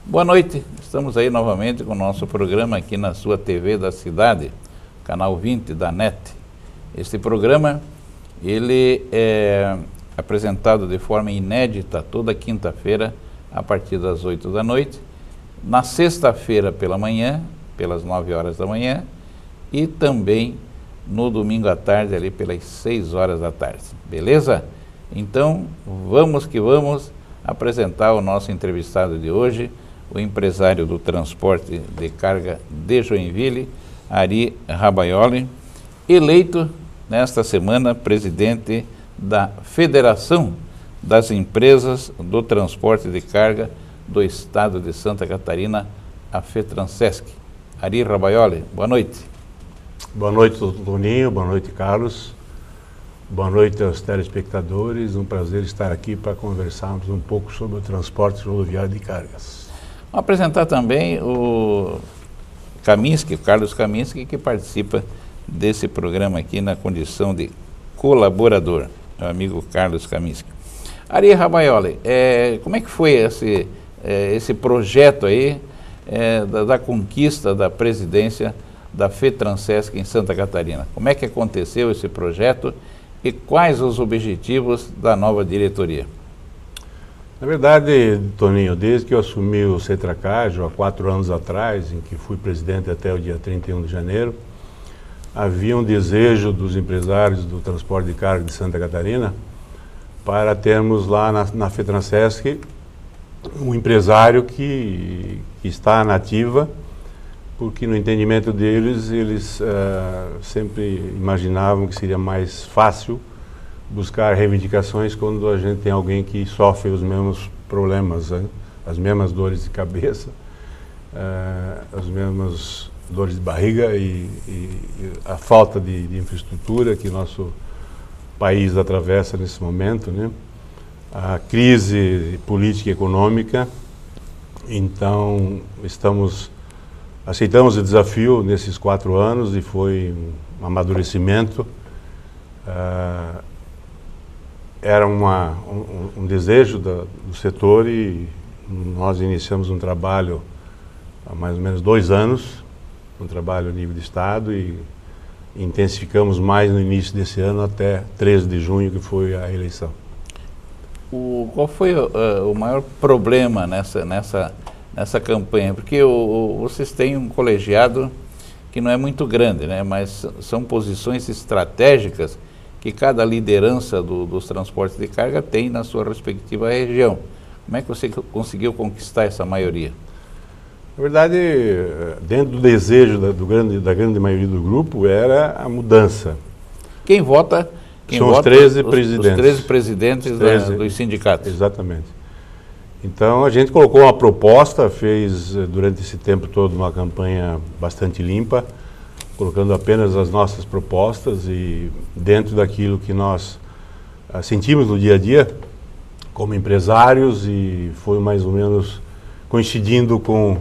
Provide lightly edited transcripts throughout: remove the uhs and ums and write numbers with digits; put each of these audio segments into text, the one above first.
Boa noite, estamos aí novamente com o nosso programa aqui na sua TV da cidade, canal 20 da NET. Este programa, ele é apresentado de forma inédita toda quinta-feira, a partir das 8 da noite, na sexta-feira pela manhã, pelas 9 horas da manhã, e também no domingo à tarde, ali pelas 6 horas da tarde, beleza? Então, vamos que vamos apresentar o nosso entrevistado de hoje, o empresário do transporte de carga de Joinville, Ari Rabaioli, eleito nesta semana presidente da Federação das Empresas do Transporte de Carga do Estado de Santa Catarina, a FETRANSESC. Ari Rabaioli, boa noite. Boa noite, Toninho, boa noite, Carlos. Boa noite aos telespectadores, um prazer estar aqui para conversarmos um pouco sobre o transporte rodoviário de cargas. Vamos apresentar também o Kaminski, o Carlos Kaminski, que participa desse programa aqui na condição de colaborador, meu amigo Carlos Kaminski. Ari Rabaioli, como é que foi esse projeto aí da conquista da presidência da FETRANSESC em Santa Catarina? Como é que aconteceu esse projeto e quais os objetivos da nova diretoria? Na verdade, Toninho, desde que eu assumi o Cetracajo, há 4 anos atrás, em que fui presidente até o dia 31 de janeiro, havia um desejo dos empresários do transporte de carga de Santa Catarina para termos lá na FETRANSESC um empresário que está na ativa, porque no entendimento deles, eles sempre imaginavam que seria mais fácil buscar reivindicações quando a gente tem alguém que sofre os mesmos problemas, as mesmas dores de cabeça, as mesmas dores de barriga e a falta de infraestrutura que nosso país atravessa nesse momento, né? A crise política e econômica. Então, aceitamos o desafio nesses 4 anos e foi um amadurecimento. Era um desejo do setor e nós iniciamos um trabalho há mais ou menos 2 anos, um trabalho a nível de Estado, e intensificamos mais no início desse ano até 13 de junho, que foi a eleição. Qual foi o maior problema nessa campanha? Porque vocês têm um colegiado que não é muito grande, né? Mas são posições estratégicas que cada liderança dos transportes de carga tem na sua respectiva região. Como é que você conseguiu conquistar essa maioria? Na verdade, dentro do desejo da grande maioria do grupo, era a mudança. Quem vota? São os 13 presidentes. Os 13 presidentes dos sindicatos. Exatamente. Então, a gente colocou uma proposta, fez durante esse tempo todo uma campanha bastante limpa, colocando apenas as nossas propostas e dentro daquilo que nós sentimos no dia a dia, como empresários, e foi mais ou menos coincidindo com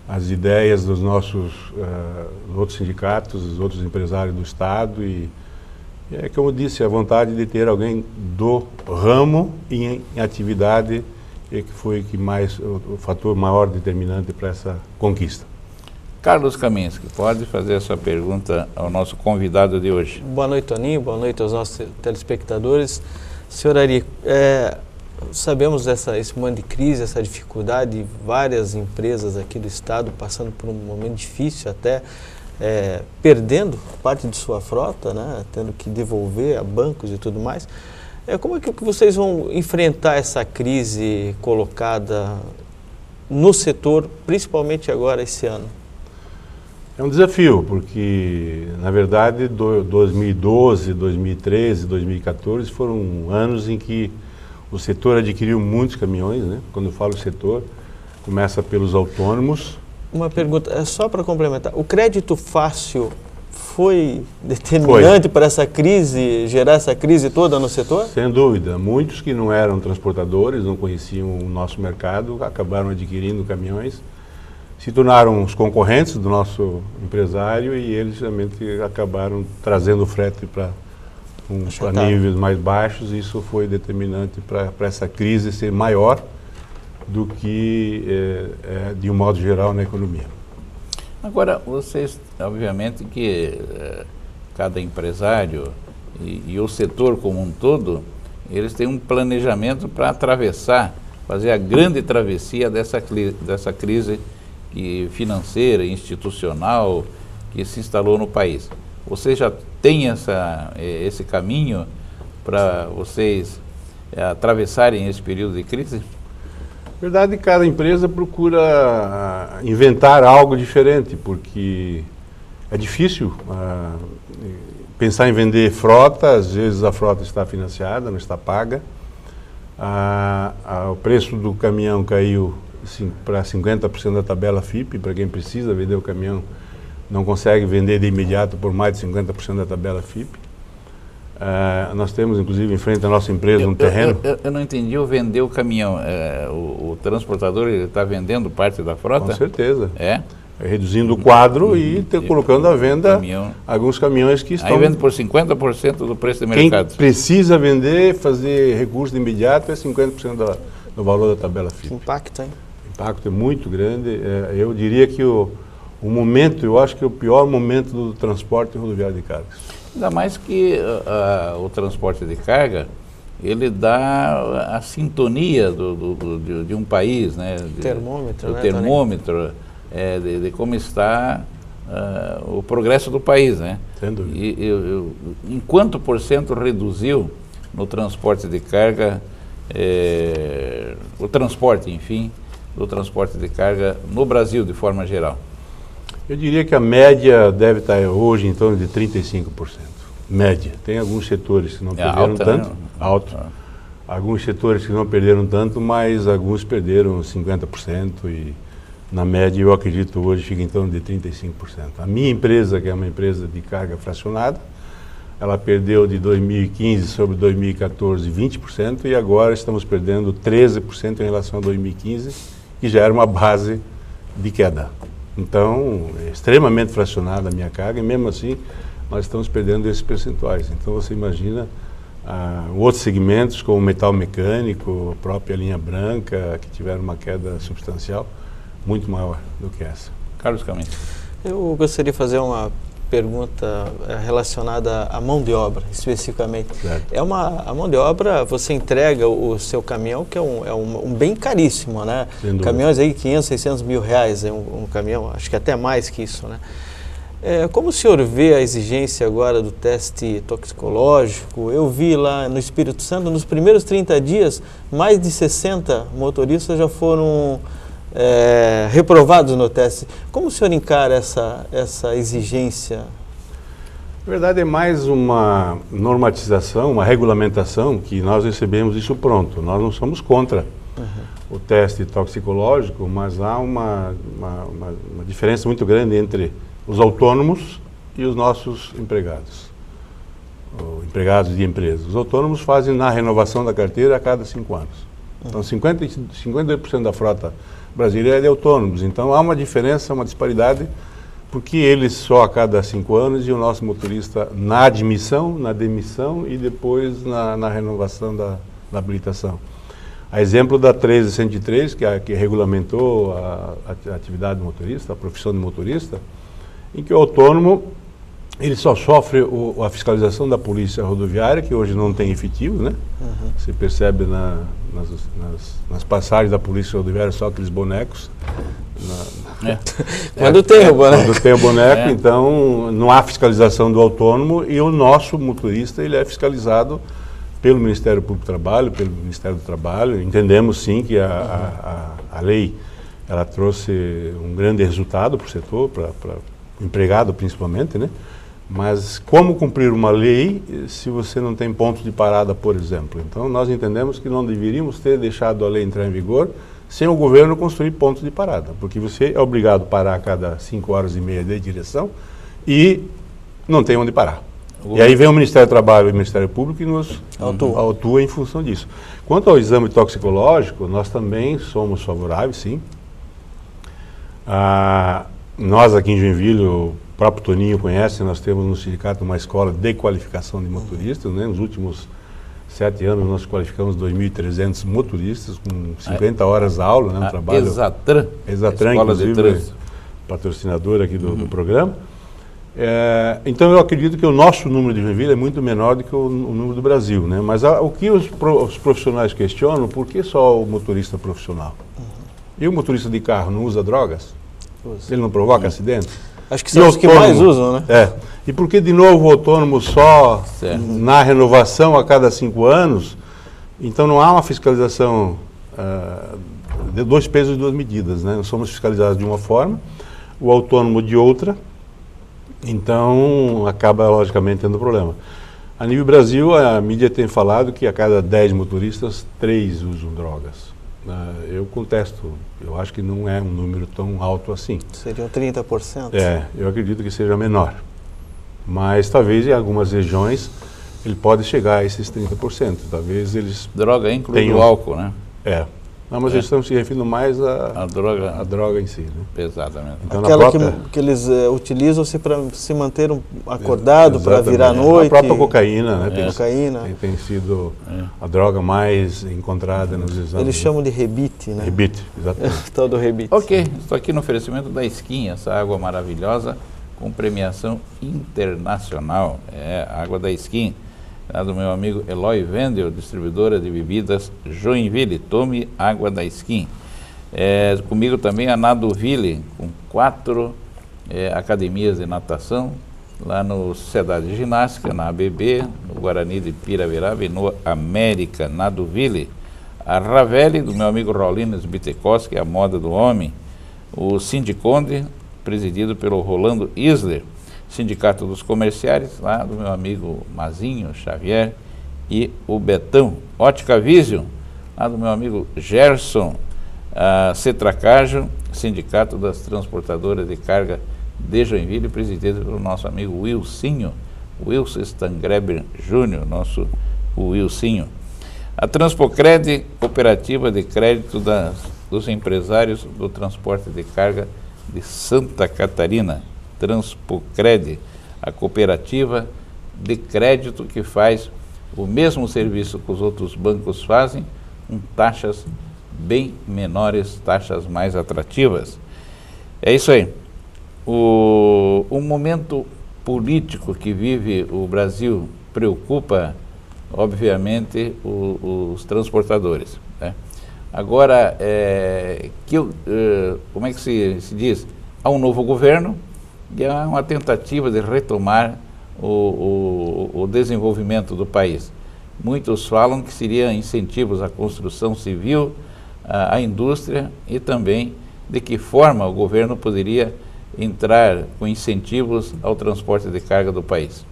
as ideias dos nossos outros sindicatos, os outros empresários do Estado, e como eu disse, a vontade de ter alguém do ramo em atividade que foi o fator maior determinante para essa conquista. Carlos Kaminski, pode fazer essa pergunta ao nosso convidado de hoje. Boa noite, Toninho, boa noite aos nossos telespectadores. Senhor Ari, sabemos esse momento de crise, essa dificuldade, várias empresas aqui do Estado passando por um momento difícil, até perdendo parte de sua frota, né, tendo que devolver a bancos e tudo mais. Como é que vocês vão enfrentar essa crise colocada no setor, principalmente agora esse ano? É um desafio, porque, na verdade, 2012, 2013, 2014 foram anos em que o setor adquiriu muitos caminhões, né? Quando eu falo setor, começa pelos autônomos. Uma pergunta, só para complementar, o crédito fácil foi determinante para essa crise, gerar essa crise toda no setor? Sem dúvida. Muitos que não eram transportadores, não conheciam o nosso mercado, acabaram adquirindo caminhões, se tornaram os concorrentes do nosso empresário e eles realmente acabaram trazendo o frete para níveis mais baixos. Isso foi determinante para essa crise ser maior do que de um modo geral na economia. Agora, vocês, obviamente que cada empresário e o setor como um todo, eles têm um planejamento para atravessar, fazer a grande travessia dessa crise financeira, institucional, que se instalou no país. Vocês já têm esse caminho para vocês atravessarem esse período de crise? Na verdade, cada empresa procura inventar algo diferente, porque é difícil pensar em vender frota. Às vezes a frota está financiada, não está paga. O preço do caminhão caiu para 50% da tabela FIPE. Para quem precisa vender o caminhão, não consegue vender de imediato por mais de 50% da tabela FIPE. Nós temos, inclusive, em frente à nossa empresa, um terreno. Eu não entendi o vender o caminhão. O transportador está vendendo parte da frota? Com certeza. É? Reduzindo o quadro e colocando à venda alguns caminhões que estão... Aí vende por 50% do preço do mercado. Quem precisa vender, fazer recurso de imediato, é 50% do valor da tabela FIPE. Impacto, hein? O impacto é muito grande. Eu diria que o momento, eu acho que é o pior momento do transporte rodoviário de cargas. Ainda mais que o transporte de carga, ele dá a sintonia de um país, né? Termômetro, né? O termômetro de como está o progresso do país, né? Sem dúvida. Em quanto por cento reduziu no transporte de carga, o transporte, enfim, do transporte de carga no Brasil, de forma geral? Eu diria que a média deve estar hoje em torno de 35%. Média. Tem alguns setores que não perderam alta, tanto. Né? Alto. Alguns setores que não perderam tanto, mas alguns perderam 50% e na média eu acredito hoje fica em torno de 35%. A minha empresa, que é uma empresa de carga fracionada, ela perdeu de 2015 sobre 2014 20% e agora estamos perdendo 13% em relação a 2015, que já era uma base de queda. Então, é extremamente fracionada a minha carga e mesmo assim nós estamos perdendo esses percentuais. Então você imagina outros segmentos como o metal mecânico, a própria linha branca, que tiveram uma queda substancial muito maior do que essa. Carlos Caminho. Eu gostaria de fazer uma pergunta relacionada à mão de obra, especificamente. Certo. A mão de obra, você entrega o seu caminhão, que é um bem caríssimo, né? Caminhões aí, 500, 600 mil reais, é um caminhão, acho que até mais que isso, né? Como o senhor vê a exigência agora do teste toxicológico? Eu vi lá no Espírito Santo, nos primeiros 30 dias, mais de 60 motoristas já foram reprovados no teste. Como o senhor encara essa exigência? Na verdade, é mais uma normatização, uma regulamentação que nós recebemos isso pronto. Nós não somos contra o teste toxicológico, mas há uma diferença muito grande entre os autônomos e os nossos empregados, empregados de empresas. Os autônomos fazem na renovação da carteira a cada 5 anos. Então, 52% da frota brasileira é de autônomos. Então, há uma diferença, uma disparidade, porque eles só a cada 5 anos e o nosso motorista na admissão, na demissão e depois na renovação da habilitação. A exemplo da 13103, que regulamentou a atividade do motorista, a profissão de motorista, em que o autônomo ele só sofre a fiscalização da polícia rodoviária, que hoje não tem efetivo, né? Você percebe nas passagens da polícia rodoviária só aqueles bonecos. Quando tem o boneco. Quando tem o boneco, então não há fiscalização do autônomo e o nosso motorista ele é fiscalizado pelo Ministério Público do Trabalho, pelo Ministério do Trabalho. Entendemos sim que a lei ela trouxe um grande resultado para o setor, para o empregado principalmente, né? Mas como cumprir uma lei se você não tem ponto de parada, por exemplo? Então nós entendemos que não deveríamos ter deixado a lei entrar em vigor sem o governo construir pontos de parada, porque você é obrigado a parar a cada 5 horas e meia de direção e não tem onde parar. E aí vem o Ministério do Trabalho e o Ministério Público e nos autua em função disso. Quanto ao exame toxicológico, nós também somos favoráveis, sim. Nós aqui em Joinville, o próprio Toninho conhece, nós temos no sindicato uma escola de qualificação de motoristas, né? Nos últimos 7 anos nós qualificamos 2.300 motoristas com 50 horas aula, né, um trabalho... Exatran, Escola de Trânsito, patrocinador aqui do programa. Então eu acredito que o nosso número de Joinville é muito menor do que o número do Brasil, né? Mas o que os profissionais questionam, por que só o motorista profissional? E o motorista de carro não usa drogas? Ele não provoca acidentes? Acho que são os que mais usam, né? E por que de novo o autônomo só na renovação a cada 5 anos? Então não há uma fiscalização de 2 pesos e 2 medidas, né? Nós somos fiscalizados de uma forma, o autônomo de outra. Então, acaba, logicamente, tendo problema. A nível Brasil, a mídia tem falado que a cada 10 motoristas, 3 usam drogas. Eu contesto, eu acho que não é um número tão alto assim. Seriam 30%? Eu acredito que seja menor. Mas, talvez, em algumas regiões, ele pode chegar a esses 30%. Talvez eles... Droga inclui o álcool, né? Não, mas eles estão se referindo mais à droga em si, né? Exatamente. Então, aquela que eles utilizam-se para se manter acordado, para virar à noite. A própria cocaína, né? Cocaína. Tem sido a droga mais encontrada nos exames. Eles chamam de rebite, né? Rebite, exatamente. Todo rebite. Ok, estou aqui no oferecimento da Skin, essa água maravilhosa com premiação internacional. A água da Skin. Do meu amigo Eloy Vendel, distribuidora de bebidas Joinville. Tome água da Skin. Comigo também a Nadoville, com 4 academias de natação, lá no Sociedade de Ginástica, na ABB, no Guarani de Piraveraba e no América, Nadoville. A Ravelli, do meu amigo Rolines Bitecos, que é a moda do homem. O Sindiconde, presidido pelo Rolando Isler. Sindicato dos Comerciários, lá do meu amigo Mazinho Xavier, e o Betão. Ótica Vision, lá do meu amigo Gerson. Cetracajo, Sindicato das Transportadoras de Carga de Joinville, presidido pelo nosso amigo Wilson Stangreber Júnior, nosso Wilson. A Transpocred, Cooperativa de Crédito dos Empresários do Transporte de Carga de Santa Catarina. Transpocred, a cooperativa de crédito que faz o mesmo serviço que os outros bancos fazem, com taxas bem menores, taxas mais atrativas. É isso aí. O momento político que vive o Brasil preocupa, obviamente, os transportadores, né? Agora, como é que se diz? Há um novo governo, e há uma tentativa de retomar o desenvolvimento do país. Muitos falam que seriam incentivos à construção civil, à indústria e também de que forma o governo poderia entrar com incentivos ao transporte de carga do país.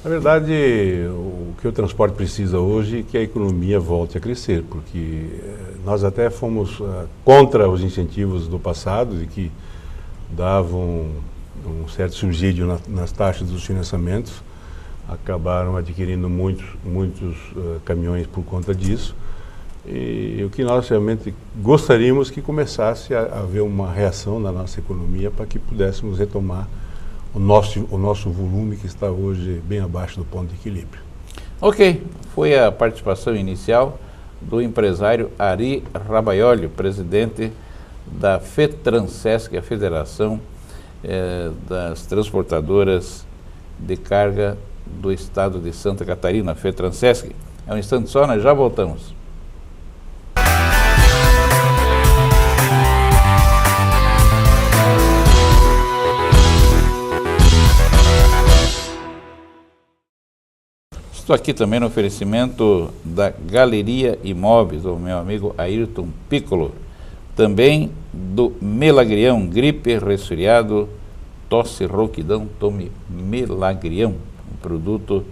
Na verdade, o que o transporte precisa hoje é que a economia volte a crescer, porque nós até fomos contra os incentivos do passado, de que davam um certo subsídio nas taxas dos financiamentos, acabaram adquirindo muitos caminhões por conta disso. E o que nós realmente gostaríamos que começasse a haver uma reação na nossa economia para que pudéssemos retomar o nosso volume, que está hoje bem abaixo do ponto de equilíbrio. Ok, foi a participação inicial do empresário Ari Rabaioli, presidente da FETRANSESC, a Federação das Transportadoras de Carga do Estado de Santa Catarina, FETRANSESC. É um instante só, nós já voltamos. Estou aqui também no oferecimento da Galeria Imóveis, do meu amigo Ayrton Piccolo. Também do Melagrião, gripe, resfriado, tosse, rouquidão, tome Melagrião, um produto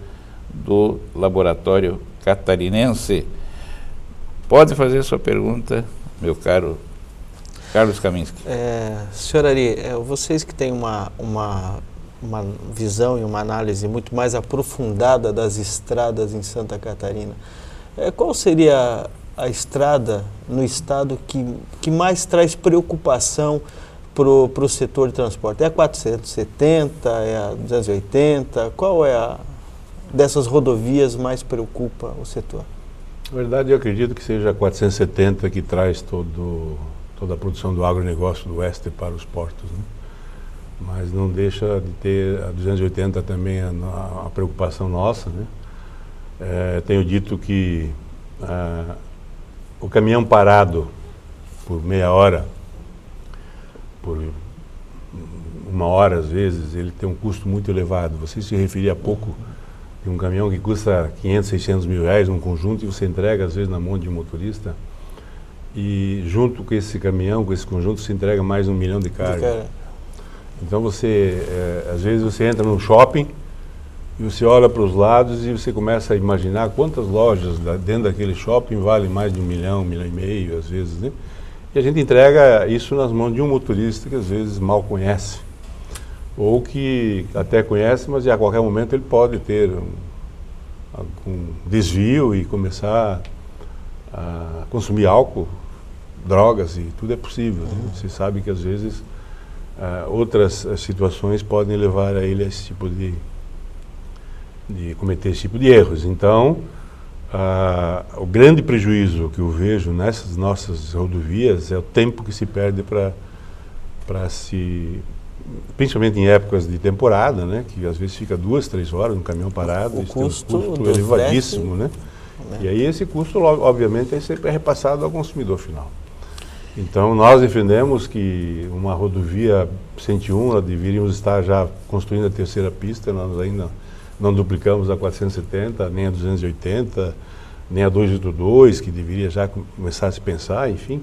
do laboratório catarinense. Pode fazer sua pergunta, meu caro Carlos Kaminski. Senhor Ari, vocês que têm uma visão e uma análise muito mais aprofundada das estradas em Santa Catarina, qual seria a estrada no estado que mais traz preocupação para o setor de transporte? É a 470, é a 280? Qual é dessas rodovias mais preocupa o setor? Na verdade, eu acredito que seja a 470 que traz toda a produção do agronegócio do oeste para os portos, né? Mas não deixa de ter a 280 também a preocupação nossa, né? Tenho dito que o caminhão parado por meia hora, por 1 hora às vezes, ele tem um custo muito elevado. Você se referia há pouco de um caminhão que custa 500, 600 mil reais num conjunto e você entrega às vezes na mão de um motorista, e junto com esse caminhão, com esse conjunto, se entrega mais de 1 milhão de cargas. Então você, às vezes você entra num shopping e você olha para os lados e você começa a imaginar quantas lojas dentro daquele shopping valem mais de 1 milhão, 1,5 milhão às vezes, né? E a gente entrega isso nas mãos de um motorista que às vezes mal conhece, ou que até conhece, mas a qualquer momento ele pode ter um desvio e começar a consumir álcool, drogas, e tudo é possível, né? Você sabe que às vezes outras situações podem levar a ele a esse tipo de cometer esse tipo de erros. Então, o grande prejuízo que eu vejo nessas nossas rodovias é o tempo que se perde para se, principalmente em épocas de temporada, né, que às vezes fica 2, 3 horas no caminhão parado. O custo elevadíssimo, né? E aí esse custo, obviamente, é sempre repassado ao consumidor final. Então, nós defendemos que uma rodovia 101, nós deveríamos estar já construindo a 3ª pista, nós ainda não duplicamos a 470, nem a 280, nem a 282, que deveria já começar a se pensar, enfim.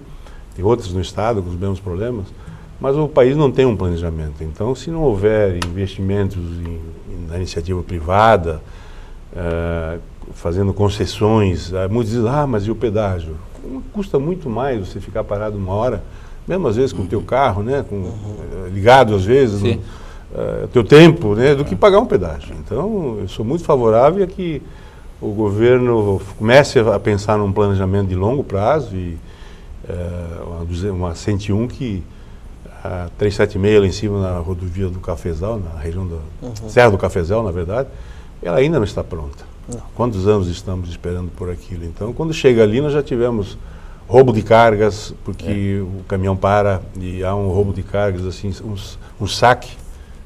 Tem outras no estado com os mesmos problemas, mas o país não tem um planejamento. Então, se não houver investimentos na iniciativa privada, fazendo concessões, muitos dizem, mas e o pedágio? Custa muito mais você ficar parado 1 hora, mesmo às vezes com o teu carro, né, ligado às vezes, teu tempo, né, do que pagar um pedágio. Então, eu sou muito favorável a que o governo comece a pensar num planejamento de longo prazo e uma 101 que a 376 lá em cima na rodovia do Cafezal, na região da Serra do Cafezal, na verdade, ela ainda não está pronta. Não. Quantos anos estamos esperando por aquilo? Então, quando chega ali, nós já tivemos roubo de cargas, porque o caminhão para e há um roubo de cargas, assim, um saque,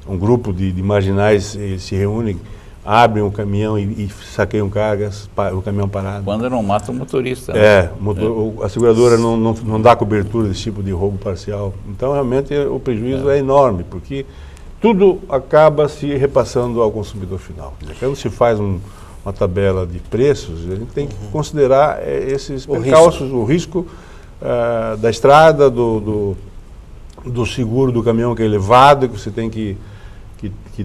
um grupo de marginais se reúnem, abrem o caminhão e saqueiam cargas, o caminhão parado. Quando não mata o motorista. Né? A seguradora não dá cobertura desse tipo de roubo parcial. Então, realmente, o prejuízo é enorme, porque tudo acaba se repassando ao consumidor final. Quando se faz uma tabela de preços, a gente tem que considerar esses percalços, o risco da estrada, do seguro do caminhão que é elevado, que você tem que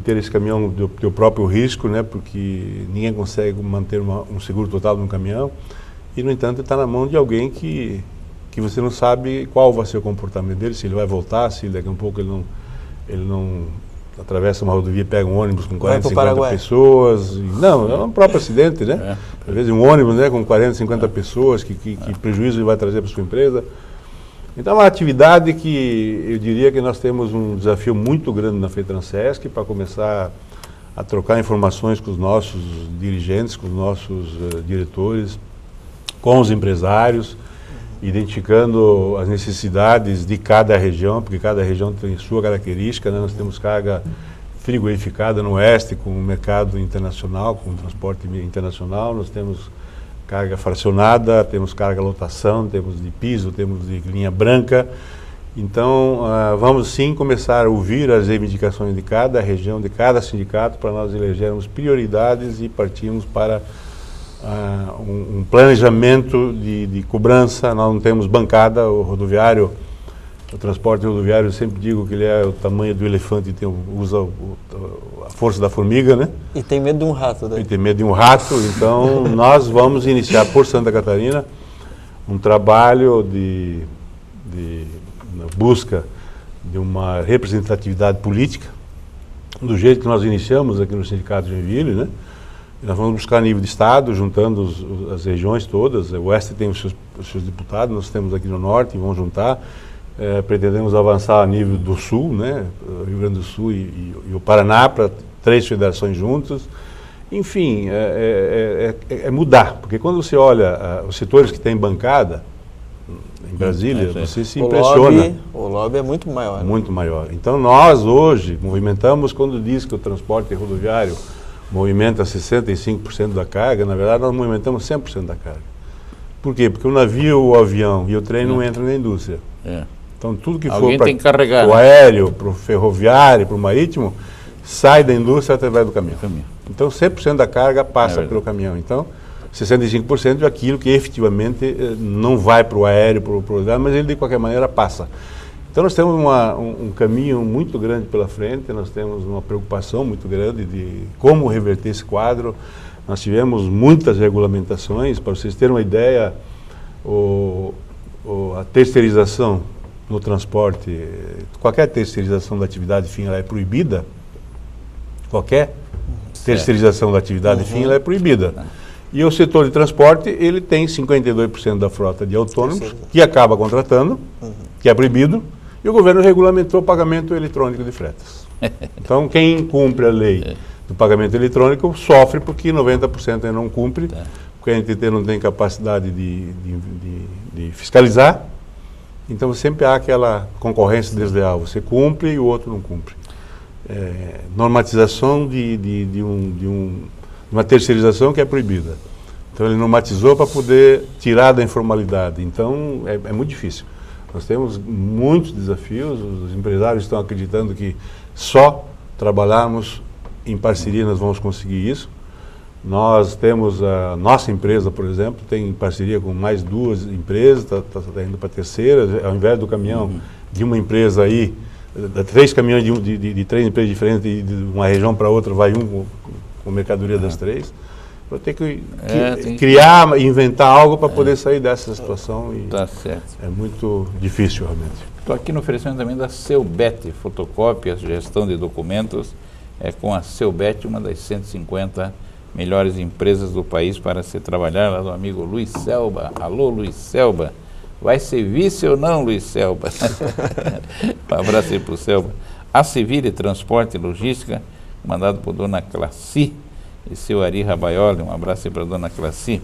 ter esse caminhão do teu próprio risco, né, porque ninguém consegue manter um seguro total no caminhão, e no entanto está na mão de alguém que você não sabe qual vai ser o comportamento dele, se ele vai voltar, se daqui a um pouco ele não atravessa uma rodovia, pega um ônibus com 40, 50 pessoas. Não, é um próprio acidente, né? Às vezes um ônibus, né, com 40, 50 pessoas, que prejuízo ele vai trazer para a sua empresa. Então é uma atividade que eu diria que nós temos um desafio muito grande na FETRANSESC para começar a trocar informações com os nossos dirigentes, com os nossos diretores, com os empresários, identificando as necessidades de cada região, porque cada região tem sua característica, né? Nós temos carga frigorificada no oeste com o mercado internacional, com o transporte internacional, nós temos carga fracionada, temos carga lotação, temos de piso, temos de linha branca. Então, vamos sim começar a ouvir as reivindicações de cada região, de cada sindicato, para nós elegermos prioridades e partirmos para um planejamento de cobrança. Nós não temos bancada, o transporte rodoviário, eu sempre digo que ele é o tamanho do elefante e usa a força da formiga, né? E tem medo de um rato, né? E tem medo de um rato, então nós vamos iniciar por Santa Catarina um trabalho na busca de uma representatividade política, do jeito que nós iniciamos aqui no Sindicato de Joinville, né? Nós vamos buscar a nível de estado, juntando as regiões todas. O oeste tem os seus deputados, nós temos aqui no norte, vamos juntar. Pretendemos avançar a nível do sul, né? Rio Grande do Sul e o Paraná, para 3 federações juntas. Enfim, é mudar, porque quando você olha os setores que têm bancada em Brasília, você se impressiona. O lobby é muito maior. Muito maior. Então nós hoje movimentamos, quando diz que o transporte rodoviário movimenta 65% da carga, na verdade nós movimentamos 100% da carga. Por quê? Porque o navio, o avião e o trem não entram na indústria. Então tudo que for para o aéreo, para o ferroviário, para o marítimo, sai da indústria através do caminhão. Então 100% da carga passa pelo caminhão. Então 65% é aquilo que efetivamente não vai para o aéreo, para o mas ele de qualquer maneira passa. Então nós temos um caminho muito grande pela frente, nós temos uma preocupação muito grande de como reverter esse quadro. Nós tivemos muitas regulamentações, para vocês terem uma ideia, a terceirização no transporte, qualquer terceirização da atividade fim ela é proibida, qualquer terceirização da atividade fim ela é proibida. E o setor de transporte, ele tem 52% da frota de autônomos, que acaba contratando, que é proibido, e o governo regulamentou o pagamento eletrônico de fretas. Então, quem cumpre a lei do pagamento eletrônico sofre porque 90% não cumpre, porque a NTT não tem capacidade de fiscalizar. Então, sempre há aquela concorrência desleal. Você cumpre e o outro não cumpre. Normatização de uma terceirização que é proibida. Então ele normatizou para poder tirar da informalidade. Então é muito difícil. Nós temos muitos desafios, os empresários estão acreditando que só trabalharmos em parceria nós vamos conseguir isso. Nós temos a nossa empresa, por exemplo, tem parceria com mais 2 empresas, está indo para a terceira, ao invés do caminhão de uma empresa aí, 3 caminhões de 3 empresas diferentes, de uma região para outra, vai com mercadoria das 3. Eu tenho que criar, inventar algo para poder sair dessa situação. Tá certo. É muito difícil, realmente. Estou aqui no oferecimento também da Seubet, fotocópias, gestão de documentos, com a Seubet, uma das 150 melhores empresas do país para se trabalhar, lá do amigo Luiz Selba. Alô, Luiz Selba. Vai ser vice ou não, Luiz Selba? Um abraço aí para o Selba. A Civile Transporte e Logística, mandado por Dona Classi e seu Ari Rabaioli. Um abraço aí para a Dona Classi.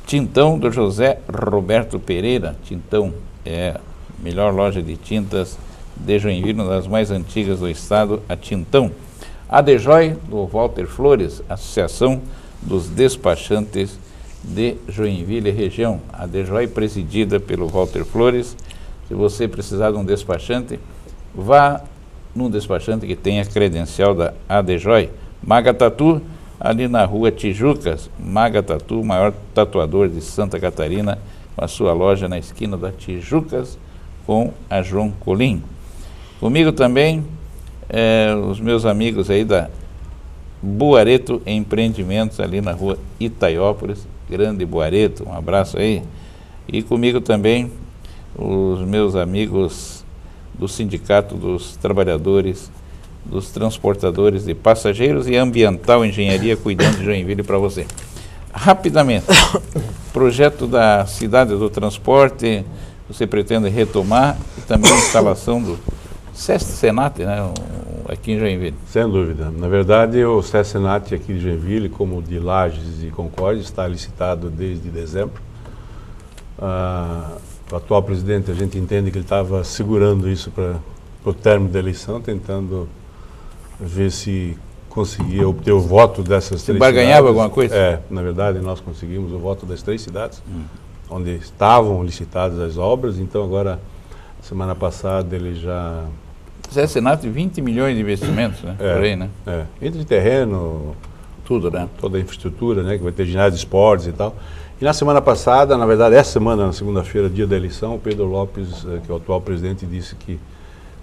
Tintão do José Roberto Pereira. Tintão é a melhor loja de tintas de Joinville, uma das mais antigas do estado, a Tintão. A Dejoy do Walter Flores, Associação dos Despachantes de Joinville região. A Dejoy presidida pelo Walter Flores. Se você precisar de um despachante, vá num despachante que tenha credencial da Adejoy. Maga Tatu, ali na rua Tijucas. Maga Tatu, maior tatuador de Santa Catarina, com a sua loja na esquina da Tijucas, com a João Colim. Comigo também, os meus amigos aí da Buareto Empreendimentos, ali na rua Itaiópolis, grande Buareto, um abraço aí. E comigo também, os meus amigos do Sindicato dos Trabalhadores, dos Transportadores de Passageiros e Ambiental Engenharia, cuidando de Joinville para você. Rapidamente, projeto da Cidade do Transporte, você pretende retomar, e também a instalação do SESC-Senat, né, aqui em Joinville. Sem dúvida. Na verdade, o SESC-Senat aqui de Joinville, como o de Lages e Concórdia, está licitado desde dezembro. O atual presidente, a gente entende que ele estava segurando isso para o término da eleição, tentando ver se conseguia obter o voto dessas 3 cidades. Barganhava alguma coisa? Na verdade, nós conseguimos o voto das 3 cidades, onde estavam licitadas as obras. Então, agora, semana passada, ele já... SESC-Senat, 20 milhões de investimentos, né? Por aí, né? Entre terreno, tudo, né? Toda a infraestrutura, né? Que vai ter ginásio de esportes e tal. E na semana passada, na verdade, essa semana, na segunda-feira, dia da eleição, o Pedro Lopes, que é o atual presidente, disse que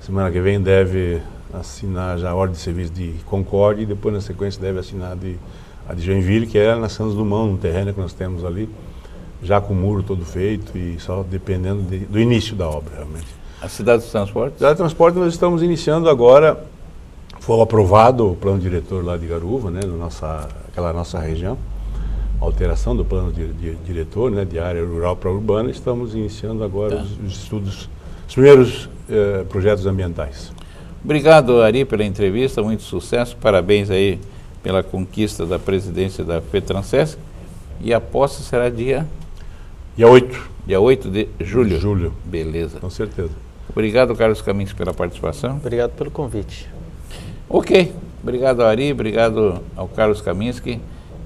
semana que vem deve assinar já a ordem de serviço de Concórdia e depois, na sequência, deve assinar a de Joinville, que é na Santos Dumont, no terreno que nós temos ali, já com o muro todo feito e só dependendo do início da obra, realmente. A Cidade do Transporte? A Cidade do Transporte nós estamos iniciando agora, foi aprovado o plano diretor lá de Garuva, né, aquela nossa região, alteração do plano diretor, né, de área rural para urbana. Estamos iniciando agora os estudos, os primeiros projetos ambientais. Obrigado, Ari, pela entrevista, muito sucesso, parabéns aí pela conquista da presidência da FETRANSESC. E a posse será dia 8. Dia 8 de julho. Julho. Beleza. Com certeza. Obrigado, Carlos Kaminski, pela participação. Obrigado pelo convite. Ok. Obrigado ao Ari, obrigado ao Carlos Kaminski.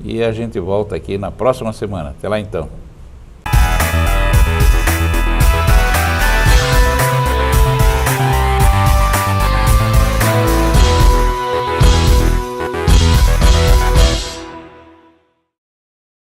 E a gente volta aqui na próxima semana. Até lá então.